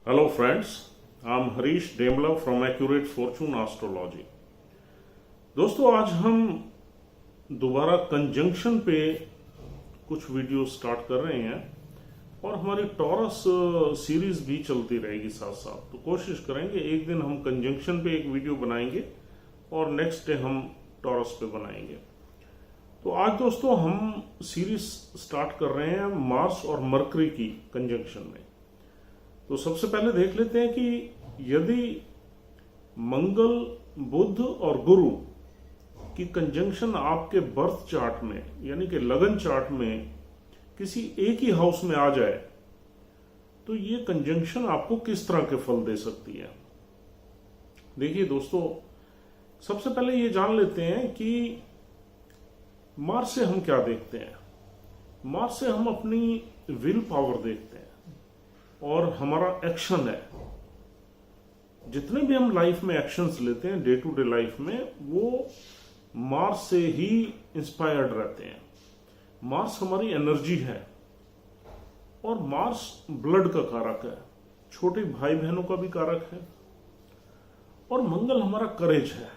Hello friends, I'm Harish Demla from Accurate Fortune Astrology. दोस्तों आज हम दोबारा कंजंक्शन पे कुछ वीडियो स्टार्ट कर रहे हैं और हमारी टॉरस सीरीज भी चलती रहेगी साथ साथ। तो कोशिश करेंगे एक दिन हम कंजंक्शन पे एक वीडियो बनाएंगे और नेक्स्ट डे हम टॉरस पे बनाएंगे। तो आज दोस्तों हम सीरीज स्टार्ट कर रहे हैं मार्स और मरकरी की कंजंक्शन में। तो सबसे पहले देख लेते हैं कि यदि मंगल, बुध और गुरु की कंजंक्शन आपके बर्थ चार्ट में यानी कि लगन चार्ट में किसी एक ही हाउस में आ जाए तो ये कंजंक्शन आपको किस तरह के फल दे सकती है। देखिए दोस्तों, सबसे पहले ये जान लेते हैं कि मार्स से हम क्या देखते हैं। मार्स से हम अपनी विल पावर देखते हैं और हमारा एक्शन है। जितने भी हम लाइफ में एक्शंस लेते हैं डे टू डे लाइफ में, वो मार्स से ही इंस्पायर्ड रहते हैं। मार्स हमारी एनर्जी है और मार्स ब्लड का कारक है, छोटे भाई बहनों का भी कारक है। और मंगल हमारा करेज है,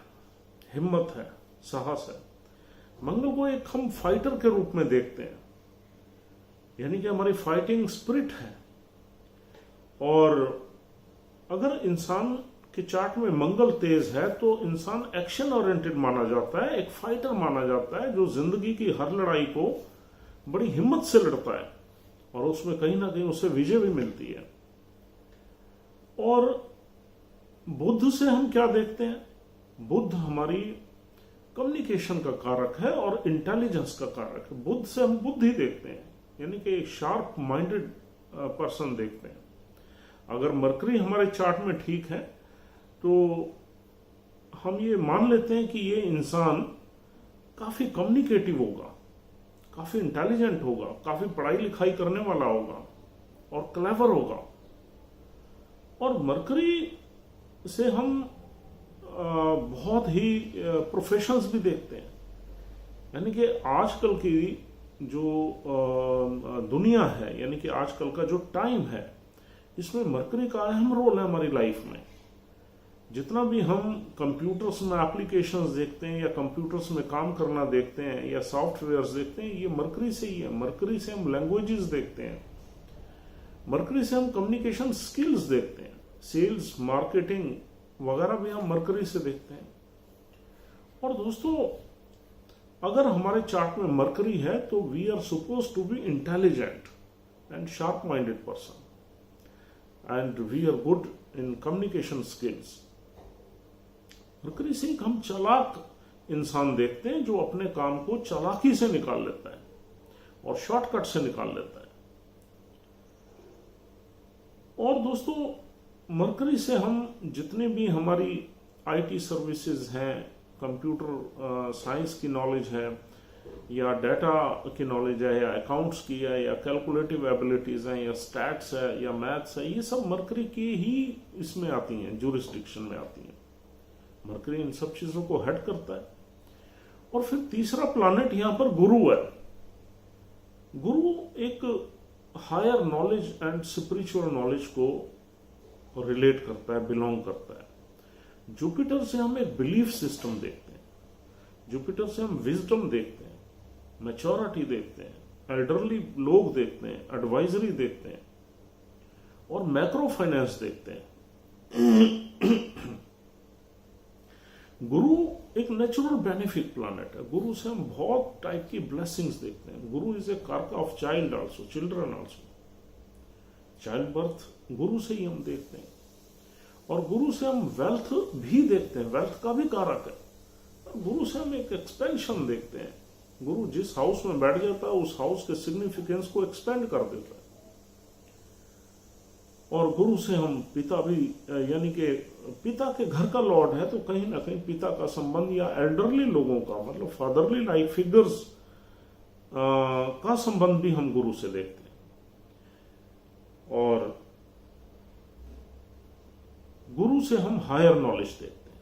हिम्मत है, साहस है। मंगल को एक हम फाइटर के रूप में देखते हैं, यानी कि हमारी फाइटिंग स्पिरिट है। और अगर इंसान के चार्ट में मंगल तेज है तो इंसान एक्शन ओरिएंटेड माना जाता है, एक फाइटर माना जाता है जो जिंदगी की हर लड़ाई को बड़ी हिम्मत से लड़ता है और उसमें कहीं ना कहीं उसे विजय भी मिलती है। और बुध से हम क्या देखते हैं? बुध हमारी कम्युनिकेशन का कारक है और इंटेलिजेंस का कारक है। बुध से हम बुद्धि देखते हैं, यानी कि एक शार्प माइंडेड पर्सन देखते हैं। अगर मरकरी हमारे चार्ट में ठीक है तो हम ये मान लेते हैं कि ये इंसान काफी कम्युनिकेटिव होगा, काफी इंटेलिजेंट होगा, काफी पढ़ाई लिखाई करने वाला होगा और क्लेवर होगा। और मरकरी से हम बहुत ही प्रोफेशंस भी देखते हैं, यानी कि आजकल की जो दुनिया है, यानी कि आजकल का जो टाइम है, इसमें मरकरी का अहम रोल है हमारी लाइफ में। जितना भी हम कंप्यूटर्स में एप्लीकेशंस देखते हैं या कंप्यूटर्स में काम करना देखते हैं या सॉफ्टवेयर्स देखते हैं, ये मरकरी से ही है। मरकरी से हम लैंग्वेजेस देखते हैं, मरकरी से हम कम्युनिकेशन स्किल्स देखते हैं, सेल्स, मार्केटिंग वगैरह भी हम मरकरी से देखते हैं। और दोस्तों, अगर हमारे चार्ट में मरकरी है तो we are suppose to be intelligent and sharp minded person and we are good in communication skills. Mercury से हम चालाक इंसान देखते हैं जो अपने काम को चालाकी से निकाल लेता है और शॉर्टकट से निकाल लेता है। और दोस्तों, मरकरी से हम जितने भी हमारी आईटी सर्विसेज हैं, कंप्यूटर साइंस की नॉलेज है या डाटा की नॉलेज है या अकाउंट्स की है या कैलकुलेटिव एबिलिटीज हैं या स्टैट्स है या मैथ्स है, ये सब मरकरी की ही इसमें आती हैं, ज्यूरिसडिक्शन में आती हैं। मरकरी इन सब चीजों को हेड करता है। और फिर तीसरा प्लैनेट यहां पर गुरु है। गुरु एक higher knowledge and spiritual knowledge को रिलेट करता है, बिलोंग करता है। जुपिटर से हम एक बिलीफ सिस्टम देखते हैं, जुपिटर से हम विजडम देखते हैं, मैच्योरिटी देखते हैं, एल्डरली लोग देखते हैं, एडवाइजरी देखते हैं और मैक्रो फाइनेंस देखते हैं। गुरु एक नेचुरल बेनिफिट प्लैनेट है। गुरु से हम बहुत टाइप की ब्लेसिंग्स देखते हैं। गुरु इज ए कारक of child also, children also. Child birth गुरु से ही हम देखते हैं। और गुरु से हम वेल्थ भी देखते हैं, वेल्थ का भी कारक है। गुरु से हम एक एक्सपेंशन देखते हैं। गुरु जिस हाउस में बैठ जाता है उस हाउस के सिग्निफिकेंस को एक्सपेंड कर देता है। और गुरु से हम पिता भी, यानी कि पिता के घर का लॉर्ड है, तो कहीं ना कहीं पिता का संबंध या एल्डरली लोगों का, मतलब फादरली लाइक फिगर्स का संबंध भी हम गुरु से देखते हैं। और गुरु से हम हायर नॉलेज देखते हैं।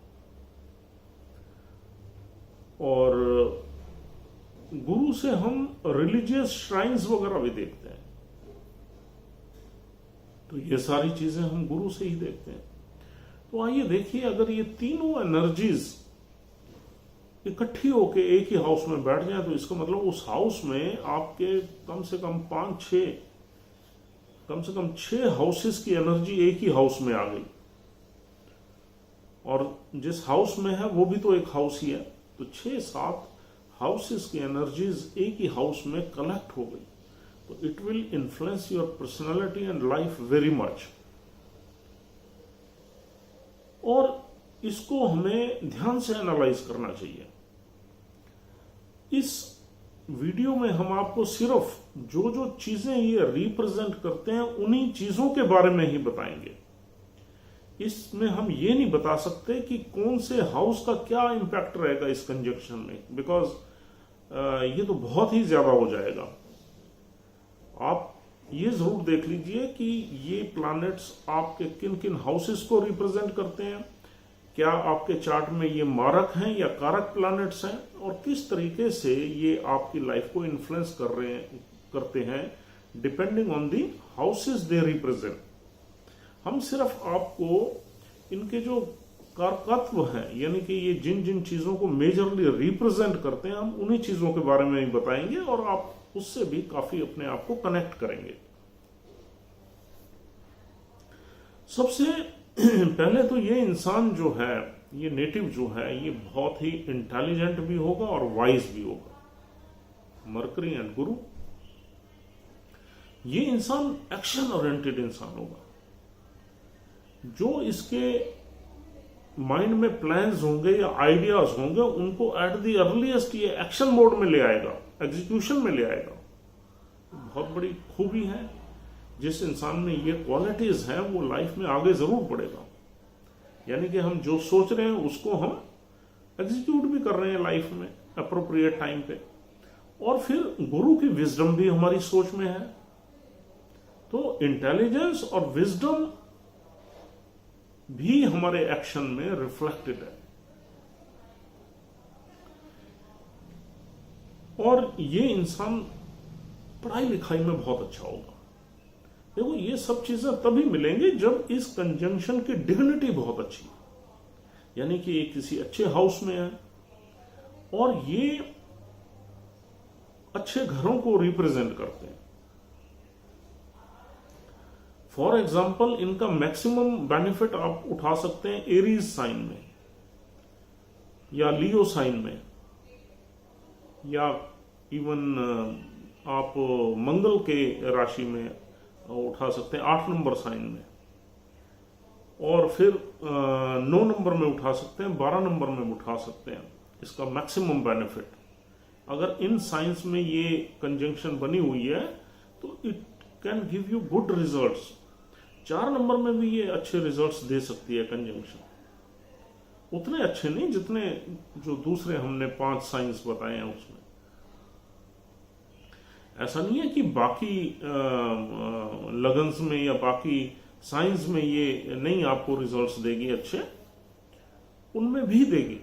और गुरु से हम रिलीजियस श्राइन्स वगैरह भी देखते हैं। तो ये सारी चीजें हम गुरु से ही देखते हैं। तो आइए देखिए, अगर ये तीनों एनर्जीज इकट्ठी होके एक ही हाउस में बैठ जाए तो इसका मतलब उस हाउस में आपके कम से कम 6 हाउसेस की एनर्जी एक ही हाउस में आ गई, और जिस हाउस में है वो भी तो एक हाउस ही है, तो 6-7 हाउसेस की एनर्जीज एक ही हाउस में कलेक्ट हो गई, तो it will influence your personality and life very much. और इसको हमें ध्यान से एनालाइज करना चाहिए। इस वीडियो में हम आपको सिर्फ जो जो चीजें ये रिप्रेजेंट करते हैं उन्हीं चीजों के बारे में ही बताएंगे। इसमें हम ये नहीं बता सकते कि कौन से हाउस का क्या इंपैक्ट रहेगा इस कंजक्शन में, बिकॉज ये तो बहुत ही ज्यादा हो जाएगा। आप ये जरूर देख लीजिए कि ये प्लैनेट्स आपके किन किन हाउसेस को रिप्रेजेंट करते हैं, क्या आपके चार्ट में ये मारक हैं या कारक प्लैनेट्स हैं, और किस तरीके से ये आपकी लाइफ को इन्फ्लुएंस करते हैं depending on the houses they represent. हम सिर्फ आपको इनके जो कारकत्व हैं, यानी कि ये जिन जिन चीजों को मेजरली रिप्रेजेंट करते हैं, हम उन्हीं चीजों के बारे में ही बताएंगे और आप उससे भी काफी अपने आप को कनेक्ट करेंगे। सबसे पहले तो ये इंसान जो है, ये नेटिव जो है, ये बहुत ही इंटेलिजेंट भी होगा और वाइज भी होगा। मरकरी एंड गुरु, ये इंसान एक्शन ओरिएंटेड इंसान होगा। जो इसके माइंड में प्लान्स होंगे या आइडियाज होंगे, उनको एट द अर्लीस्ट ये एक्शन मोड में ले आएगा, एग्जीक्यूशन में ले आएगा। बहुत बड़ी खूबी है। जिस इंसान में ये क्वालिटीज हैं वो लाइफ में आगे जरूर बढ़ेगा। यानी कि हम जो सोच रहे हैं उसको हम एग्जीक्यूट भी कर रहे हैं लाइफ में अप्रोप्रिएट टाइम पे। और फिर गुरु की विजडम भी हमारी सोच में है। तो इंटेलिजेंस और विजडम भी हमारे एक्शन में रिफ्लेक्टेड है। और ये इंसान पढ़ाई लिखाई में बहुत अच्छा होगा। देखो, ये सब चीजें तभी मिलेंगी जब इस कंजंक्शन की डिग्निटी बहुत अच्छी है, यानी कि ये किसी अच्छे हाउस में है और ये अच्छे घरों को रिप्रेजेंट करते हैं। फॉर एग्जाम्पल, इनका मैक्सिमम बेनिफिट आप उठा सकते हैं एरीज साइन में या लियो साइन में, या इवन आप मंगल के राशि में उठा सकते हैं 8 नंबर साइन में, और फिर 9 नंबर में उठा सकते हैं, 12 नंबर में उठा सकते हैं। इसका मैक्सिमम बेनिफिट, अगर इन साइंस में ये कंजंक्शन बनी हुई है तो it can give you good results. 4 number में भी ये अच्छे रिजल्ट्स दे सकती है कंजंक्शन, उतने अच्छे नहीं जितने जो दूसरे हमने 5 साइंस बताए हैं उसमें। ऐसा नहीं है कि बाकी लगन्स में या बाकी साइंस में ये नहीं आपको रिजल्ट्स देगी अच्छे, उनमें भी देगी।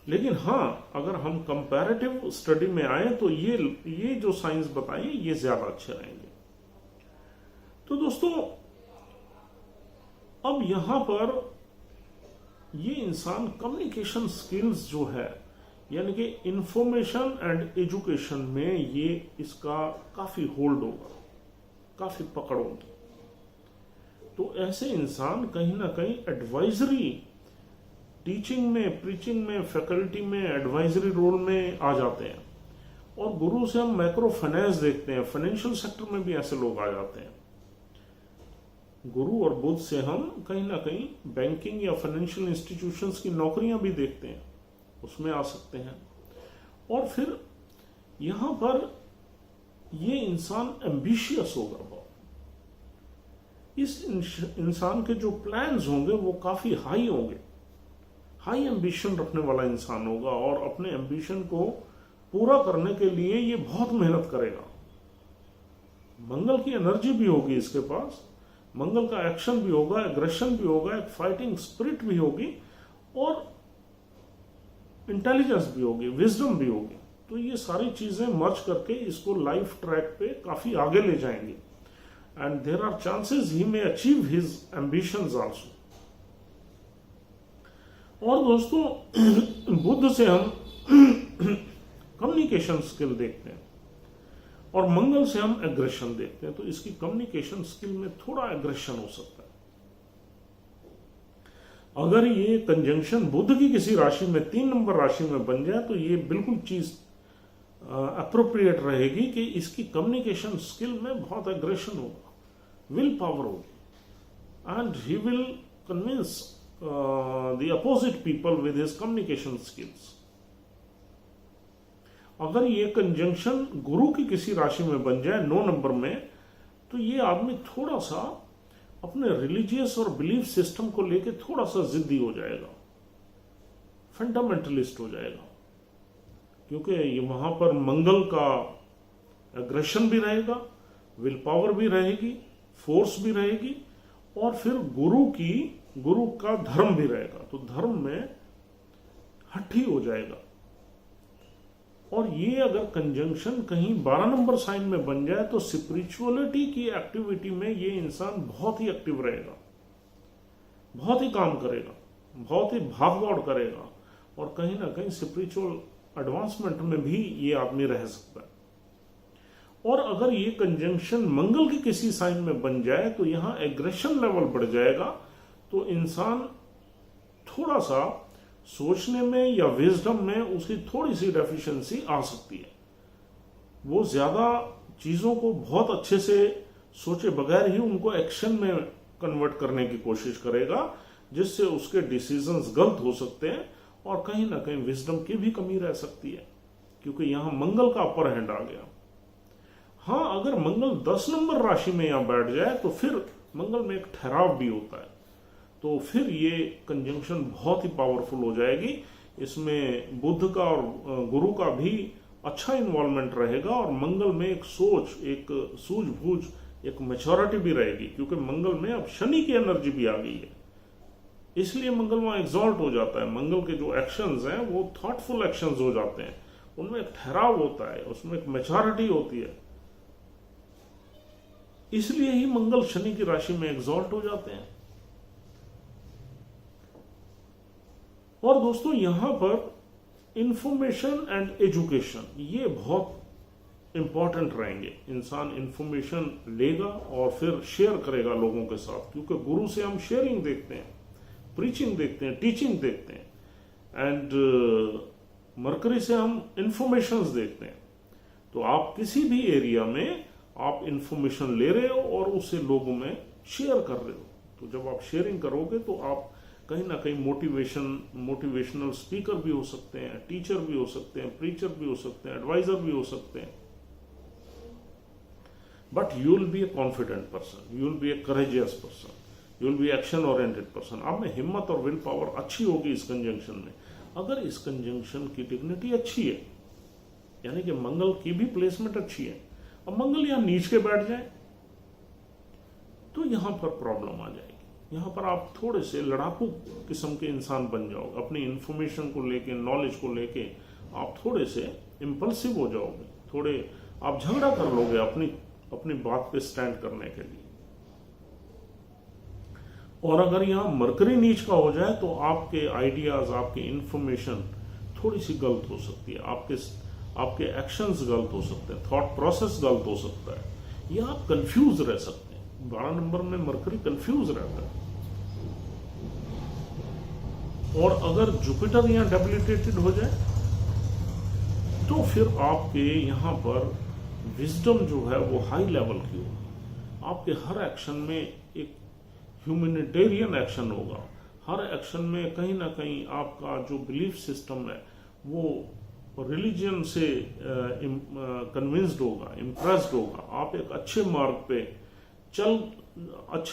लेकिन हाँ, अगर हम कंपैरेटिव स्टडी में आए तो ये जो साइंस बताए ये ज्यादा अच्छे रहेंगे। तो दोस्तों, अब यहां पर ये इंसान कम्युनिकेशन स्किल्स जो है, यानी कि इंफॉर्मेशन एंड एजुकेशन में ये इसका काफी होल्ड होगा, काफी पकड़ होगी। तो ऐसे इंसान कहीं ना कहीं एडवाइजरी, टीचिंग में, प्रीचिंग में, फैकल्टी में एडवाइजरी रोल में आ जाते हैं। और गुरु से हम मैक्रो फाइनेंस देखते हैं, फाइनेंशियल सेक्टर में भी ऐसे लोग आ जाते हैं। गुरु और बुध से हम कहीं ना कहीं बैंकिंग या फाइनेंशियल इंस्टीट्यूशंस की नौकरियां भी देखते हैं, उसमें आ सकते हैं। और फिर यहां पर ये इंसान एम्बिशियस होगा बहुत। इस इंसान के जो प्लान्स होंगे वो काफी हाई होंगे, हाई एम्बिशन रखने वाला इंसान होगा और अपने एम्बिशन को पूरा करने के लिए ये बहुत मेहनत करेगा। मंगल की एनर्जी भी होगी इसके पास, मंगल का एक्शन भी होगा, एग्रेशन भी होगा, एक फाइटिंग स्पिरिट भी होगी और इंटेलिजेंस भी होगी, विजडम भी होगी। तो ये सारी चीजें मर्ज करके इसको लाइफ ट्रैक पे काफी आगे ले जाएंगे। and there are chances he may achieve his ambitions also. और दोस्तों बुध से हम कम्युनिकेशन स्किल देखते हैं और मंगल से हम एग्रेशन देखते हैं, तो इसकी कम्युनिकेशन स्किल में थोड़ा एग्रेशन हो सकता है। अगर ये कंजंक्शन बुध की किसी राशि में 3 नंबर राशि में बन जाए तो ये बिल्कुल चीज अप्रोप्रिएट रहेगी कि इसकी कम्युनिकेशन स्किल में बहुत एग्रेशन होगा, विल पावर होगी, and he will convince the opposite people with his communication skills. अगर ये कंजंक्शन गुरु की किसी राशि में बन जाए 9 नंबर में, तो ये आदमी थोड़ा सा अपने रिलीजियस और बिलीफ सिस्टम को लेके थोड़ा सा जिद्दी हो जाएगा, फंडामेंटलिस्ट हो जाएगा, क्योंकि ये वहां पर मंगल का एग्रेशन भी रहेगा, विल पावर भी रहेगी, फोर्स भी रहेगी, और फिर गुरु का धर्म भी रहेगा, तो धर्म में हठी हो जाएगा। और ये अगर कंजंक्शन कहीं 12 नंबर साइन में बन जाए तो स्पिरिचुअलिटी की एक्टिविटी में ये इंसान बहुत ही एक्टिव रहेगा, बहुत ही काम करेगा, बहुत ही भाग दौड़ करेगा, और कहीं ना कहीं स्पिरिचुअल एडवांसमेंट में भी ये आदमी रह सकता है। और अगर ये कंजंक्शन मंगल की किसी साइन में बन जाए तो यहां एग्रेशन लेवल बढ़ जाएगा, तो इंसान थोड़ा सा सोचने में या विजडम में उसकी थोड़ी सी डेफिशिएंसी आ सकती है। वो ज्यादा चीजों को बहुत अच्छे से सोचे बगैर ही उनको एक्शन में कन्वर्ट करने की कोशिश करेगा, जिससे उसके डिसीजंस गलत हो सकते हैं और कहीं ना कहीं विजडम की भी कमी रह सकती है, क्योंकि यहां मंगल का अपर हैंड आ गया। हाँ, अगर मंगल 10 नंबर राशि में यहां बैठ जाए तो फिर मंगल में एक ठहराव भी होता है, तो फिर ये कंजंक्शन बहुत ही पावरफुल हो जाएगी। इसमें बुध का और गुरु का भी अच्छा इन्वॉल्वमेंट रहेगा, और मंगल में एक सोच, एक सूझबूझ, एक मैच्योरिटी भी रहेगी, क्योंकि मंगल में अब शनि की एनर्जी भी आ गई है, इसलिए मंगल वहां एग्जॉल्ट हो जाता है। मंगल के जो एक्शंस हैं वो थॉटफुल एक्शंस हो जाते हैं, उनमें एक ठहराव होता है, उसमें एक मैच्योरिटी होती है, इसलिए ही मंगल शनि की राशि में एग्जॉल्ट हो जाते हैं। और दोस्तों यहां पर इंफॉर्मेशन एंड एजुकेशन ये बहुत इंपॉर्टेंट रहेंगे। इंसान इंफॉर्मेशन लेगा और फिर शेयर करेगा लोगों के साथ, क्योंकि गुरु से हम शेयरिंग देखते हैं, प्रीचिंग देखते हैं, टीचिंग देखते हैं, एंड मरकरी से हम इंफॉर्मेशंस देखते हैं। तो आप किसी भी एरिया में आप इंफॉर्मेशन ले रहे हो और उसे लोगों में शेयर कर रहे हो, तो जब आप शेयरिंग करोगे तो आप कहीं ना कहीं मोटिवेशनल स्पीकर भी हो सकते हैं, टीचर भी हो सकते हैं, प्रीचर भी हो सकते हैं, एडवाइजर भी हो सकते हैं, but you will be A confident person, you will be A courageous person, you will be action oriented person. आप में हिम्मत और विल पावर अच्छी होगी इस कंजंक्शन में। अगर इस कंजंक्शन की डिग्निटी अच्छी है, यानी कि मंगल की भी प्लेसमेंट अच्छी है, अब मंगल यहां नीच के बैठ जाए तो यहां पर प्रॉब्लम आ जाएगी। यहां पर आप थोड़े से लड़ाकू किस्म के इंसान बन जाओगे, अपनी इंफॉर्मेशन को लेके, नॉलेज को लेके आप थोड़े से इंपल्सिव हो जाओगे, थोड़े आप झगड़ा कर लोगे अपनी बात पे स्टैंड करने के लिए। और अगर यहां मरकरी नीच का हो जाए तो आपके आइडियाज, आपकी इंफॉर्मेशन थोड़ी सी गलत हो सकती है, आपके एक्शंस गलत हो सकते हैं, थॉट प्रोसेस गलत हो सकता है, या आप कंफ्यूज रह सकते हैं। 12 नंबर में मरकरी कंफ्यूज रहता है। और अगर जुपिटर यहां डेबिलिटेटेड हो जाए तो फिर आपके यहां पर विजडम जो है वो हाई लेवल की होगी। आपके हर एक्शन में एक ह्यूमैनिटेरियन एक्शन होगा, हर एक्शन में कहीं ना कहीं आपका जो बिलीफ सिस्टम है वो रिलीजन से कन्विंस्ड होगा, इम्प्रेस्ड होगा। आप एक अच्छे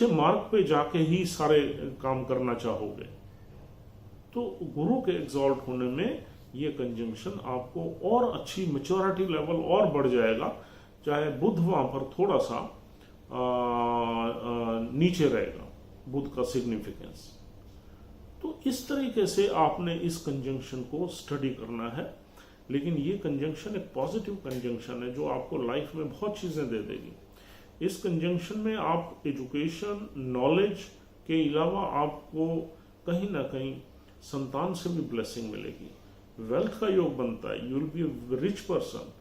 मार्ग पे जाके ही सारे काम करना चाहोगे। तो गुरु के एग्जॉल्ट होने में ये कंजंक्शन आपको और अच्छी मैच्योरिटी लेवल और बढ़ जाएगा, चाहे बुध वहां पर थोड़ा सा नीचे रहेगा, बुध का सिग्निफिकेंस। तो इस तरीके से आपने इस कंजंक्शन को स्टडी करना है। लेकिन ये कंजंक्शन एक पॉजिटिव कंजंक्शन है जो आपको लाइफ में बहुत चीजें दे देगी। इस कंजंक्शन में आप एजुकेशन, नॉलेज के अलावा आपको कहीं ना कहीं संतान से भी ब्लेसिंग मिलेगी, वेल्थ का योग बनता है, you will be A rich person.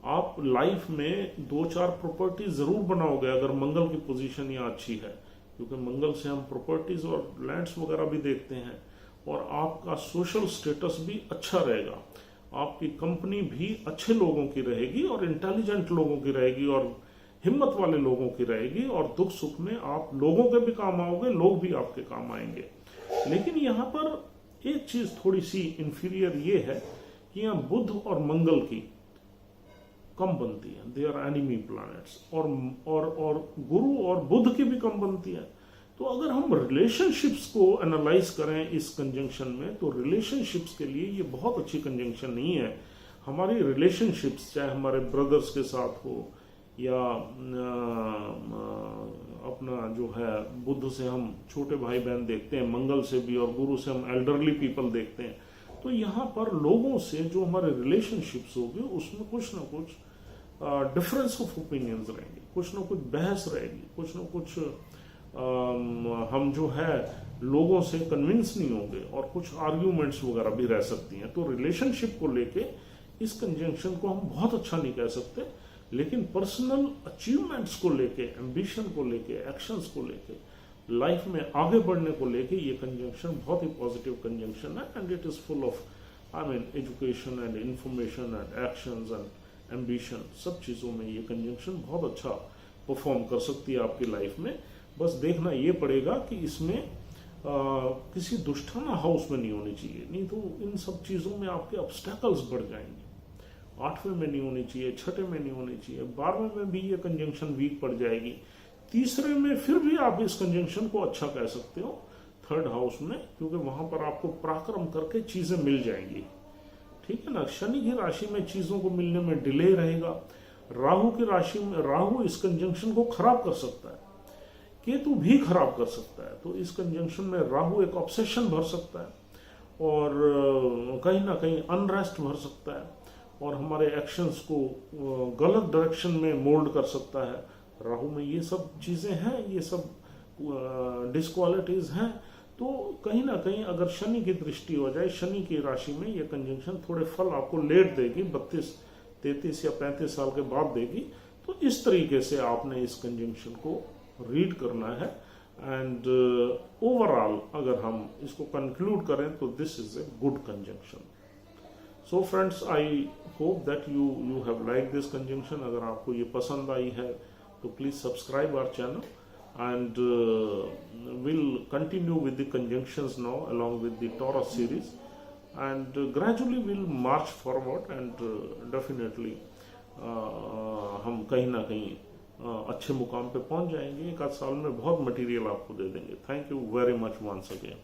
आप लाइफ में 2-4 प्रॉपर्टी जरूर बनाओगे अगर मंगल की पोजीशन यहाँ अच्छी है, क्योंकि मंगल से हम प्रॉपर्टीज और लैंड्स वगैरह भी देखते हैं। और आपका सोशल स्टेटस भी अच्छा रहेगा, आपकी कंपनी भी अच्छे लोगों की रहेगी और इंटेलिजेंट लोगों की रहेगी और हिम्मत वाले लोगों की रहेगी, और दुख सुख में आप लोगों के भी काम आओगे, लोग भी आपके काम आएंगे। लेकिन यहाँ पर एक चीज थोड़ी सी इंफीरियर ये है कि यहाँ बुध और मंगल की कम बनती है, दे आर एनिमी प्लैनेट्स, और गुरु और बुध की भी कम बनती है। तो अगर हम रिलेशनशिप्स को एनालाइज करें इस कंजंक्शन में, तो रिलेशनशिप्स के लिए ये बहुत अच्छी कंजंक्शन नहीं है। हमारी रिलेशनशिप्स चाहे हमारे ब्रदर्स के साथ हो या अपना जो है बुध से हम छोटे भाई बहन देखते हैं, मंगल से भी, और गुरु से हम एल्डरली पीपल देखते हैं। तो यहाँ पर लोगों से जो हमारे रिलेशनशिप्स होगी उसमें कुछ ना कुछ डिफरेंस ऑफ ओपिनियंस रहेंगे, कुछ ना कुछ बहस रहेगी, कुछ ना कुछ हम जो है लोगों से कन्विंस नहीं होंगे, और कुछ आर्ग्यूमेंट्स वगैरह भी रह सकती हैं। तो रिलेशनशिप को लेके इस कंजंक्शन को हम बहुत अच्छा नहीं कह सकते, लेकिन पर्सनल अचीवमेंट्स को लेके, एम्बिशन को लेके, एक्शंस को लेके, लाइफ में आगे बढ़ने को लेके ये कंजंक्शन बहुत ही पॉजिटिव कंजंक्शन है। And it is full of education and information and actions and ambition, सब चीज़ों में ये कंजंक्शन बहुत अच्छा परफॉर्म कर सकती है आपकी लाइफ में। बस देखना ये पड़ेगा कि इसमें किसी दुष्टाना हाउस में नहीं होनी चाहिए, नहीं तो इन सब चीज़ों में आपके ऑब्स्टेकल्स बढ़ जाएंगे। 8वें में नहीं होनी चाहिए, 6ठे में नहीं होनी चाहिए, 12वें में भी ये कंजंक्शन वीक पड़ जाएगी, 3रे में फिर भी आप इस कंजंक्शन को अच्छा कह सकते हो, 3rd हाउस में, क्योंकि वहां पर आपको पराक्रम करके चीजें मिल जाएंगी। ठीक है ना। शनि की राशि में चीजों को मिलने में डिले रहेगा। राहु की राशि में राहु इस कंजंक्शन को खराब कर सकता है, केतु भी खराब कर सकता है। तो इस कंजंक्शन में राहु एक ऑब्सेशन भर सकता है और कहीं ना कहीं अनरेस्ट भर सकता है, और हमारे एक्शंस को गलत डायरेक्शन में मोल्ड कर सकता है। राहु में ये सब चीजें हैं, ये सब डिस्क्वालिटीज हैं। तो कहीं ना कहीं अगर शनि की दृष्टि हो जाए, शनि की राशि में ये कंजंक्शन थोड़े फल आपको लेट देगी, 32, 33 या 35 साल के बाद देगी। तो इस तरीके से आपने इस कंजंक्शन को रीड करना है। एंड ओवरऑल अगर हम इसको कंक्लूड करें तो this is a good conjunction. So friends, I hope that you have like this conjunction. अगर आपको ये पसंद आई है तो please subscribe our channel, and we'll continue with the conjunctions now along with the Taurus series, and gradually we'll march forward, and definitely हम कहीं ना कहीं अच्छे मुकाम पे पहुंच जाएंगे। 1 आध साल में बहुत मटेरियल आपको दे देंगे। Thank you very much once again.